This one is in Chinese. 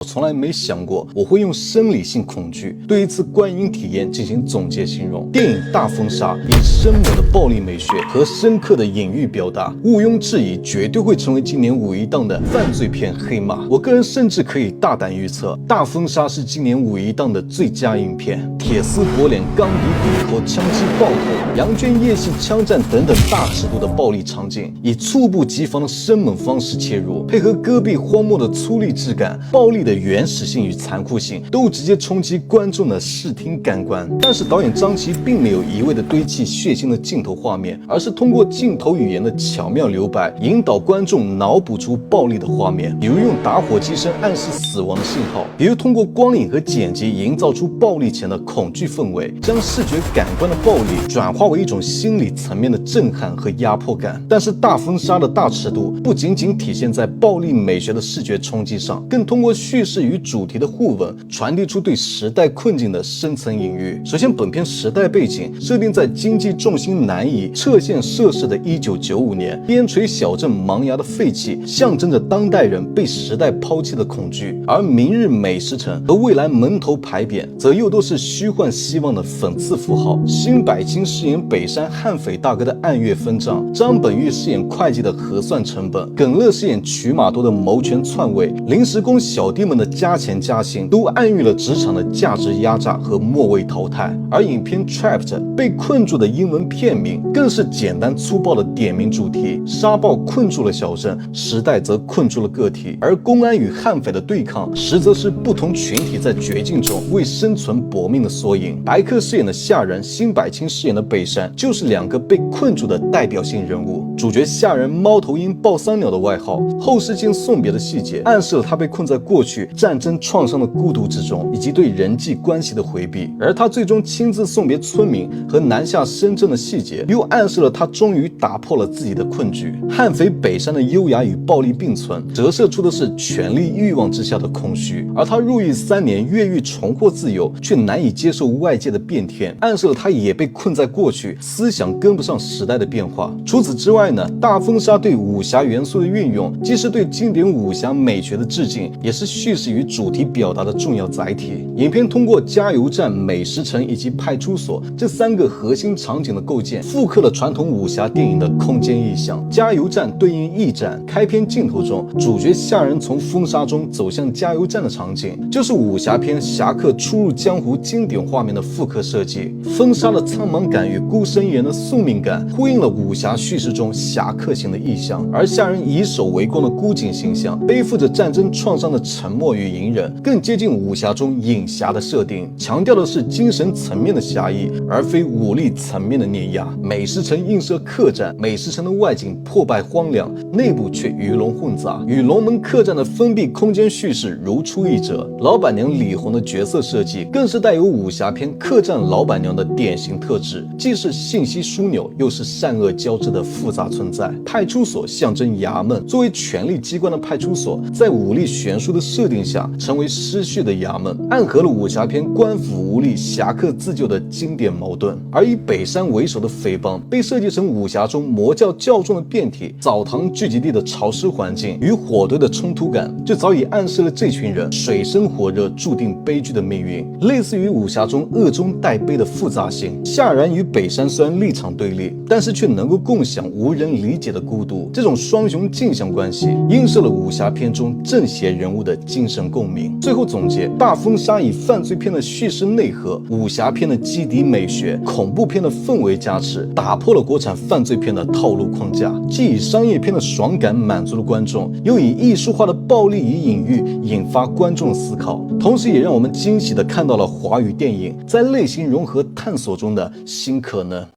我从来没想过我会用生理性恐惧对一次观影体验进行总结形容。电影《大风沙》以生猛的暴力美学和深刻的隐喻表达，毋庸置疑绝对会成为今年5.1档的犯罪片黑马。我个人甚至可以大胆预测，《大风沙》是今年5.1档的最佳影片。铁丝薄脸、钢笔斧头、枪击爆头、羊圈夜戏、枪战等等大尺度的暴力场景，以猝不及防的生猛方式切入，配合戈壁荒漠的粗粝质感，暴力的原始性与残酷性都直接冲击观众的视听感官。但是导演张琪并没有一味的堆砌血腥的镜头画面，而是通过镜头语言的巧妙留白，引导观众脑补出暴力的画面，比如用打火机声暗示死亡的信号，比如通过光影和剪辑营造出暴力前的恐惧氛围，将视觉感官的暴力转化为一种心理层面的震撼和压迫感。但是大风沙的大尺度不仅仅体现在暴力美学的视觉冲击上，更通过叙事与主题的互文，传递出对时代困境的深层隐喻。首先，本片时代背景设定在经济重心南移、撤县涉世的1995年，边陲小镇萌芽的废弃，象征着当代人被时代抛弃的恐惧；而明日美食城和未来门头牌匾，则又都是虚幻希望的讽刺符号。辛柏青饰演北山悍匪大哥的暗月分账，张本煜饰演会计的核算成本，耿乐饰演曲马多的谋权篡位，临时工小弟们的加钱加薪，都暗喻了职场的价值压榨和末位淘汰。而影片 Trapped 被困住的英文片名更是简单粗暴的点名主题，沙暴困住了小镇，时代则困住了个体，而公安与悍匪的对抗实则是不同群体在绝境中为生存搏命的缩影。白客饰演的夏人，辛柏青饰演的北山，就是两个被困住的代表性人物。主角夏人猫头鹰抱三鸟的外号，后视镜送别的细节暗示了他被困在过去战争创伤的孤独之中，以及对人际关系的回避。而他最终亲自送别村民和南下深圳的细节，又暗示了他终于打破了自己的困局。悍匪北山的优雅与暴力并存，折射出的是权力欲望之下的空虚。而他入狱3年，越狱重获自由，却难以接受外界的变天，暗示了他也被困在过去，思想跟不上时代的变化。除此之外呢，大风沙对武侠元素的运用，既是对经典武侠美学的致敬，也是叙事与主题表达的重要载体。影片通过加油站、美食城以及派出所这3个核心场景的构建，复刻了传统武侠电影的空间意象。加油站对应驿站，开篇镜头中主角夏人从风沙中走向加油站的场景，就是武侠片侠客初入江湖经典画面的复刻设计。风沙的苍茫感与孤身一人的宿命感，呼应了武侠叙事中侠客型的意象。而夏人以守为攻的孤警形象，背负着战争创伤的沉默与隐忍，更接近武侠中隐侠的设定，强调的是精神层面的侠义，而非武力层面的碾压。美食城映射客栈，美食城的外景破败荒凉，内部却鱼龙混杂，与龙门客栈的封闭空间叙事如出一辙。老板娘李红的角色设计更是带有武侠片客栈老板娘的典型特质，既是信息枢纽，又是善恶交织的复杂存在。派出所象征衙门，作为权力机关的派出所，在武力悬殊的设定下，成为失序的衙门，暗合了武侠片官府无力、侠客自救的经典矛盾。而以北山为首的匪帮被设计成武侠中魔教较重的变体，澡堂聚集地的潮湿环境与火堆的冲突感，就早已暗示了这群人水深火热、注定悲剧的命运。类似于武侠中恶中带悲的复杂性，夏然与北山虽然立场对立，但是却能够共享无人理解的孤独。这种双雄镜像关系映射了武侠片中正邪人物的精神共鸣。最后总结，大风沙以犯罪片的叙事内核、武侠片的基底美学、恐怖片的氛围加持，打破了国产犯罪片的套路框架，既以商业片的爽感满足了观众，又以艺术化的暴力与隐喻引发观众思考，同时也让我们惊喜地看到了华语电影在类型融合探索中的新可能。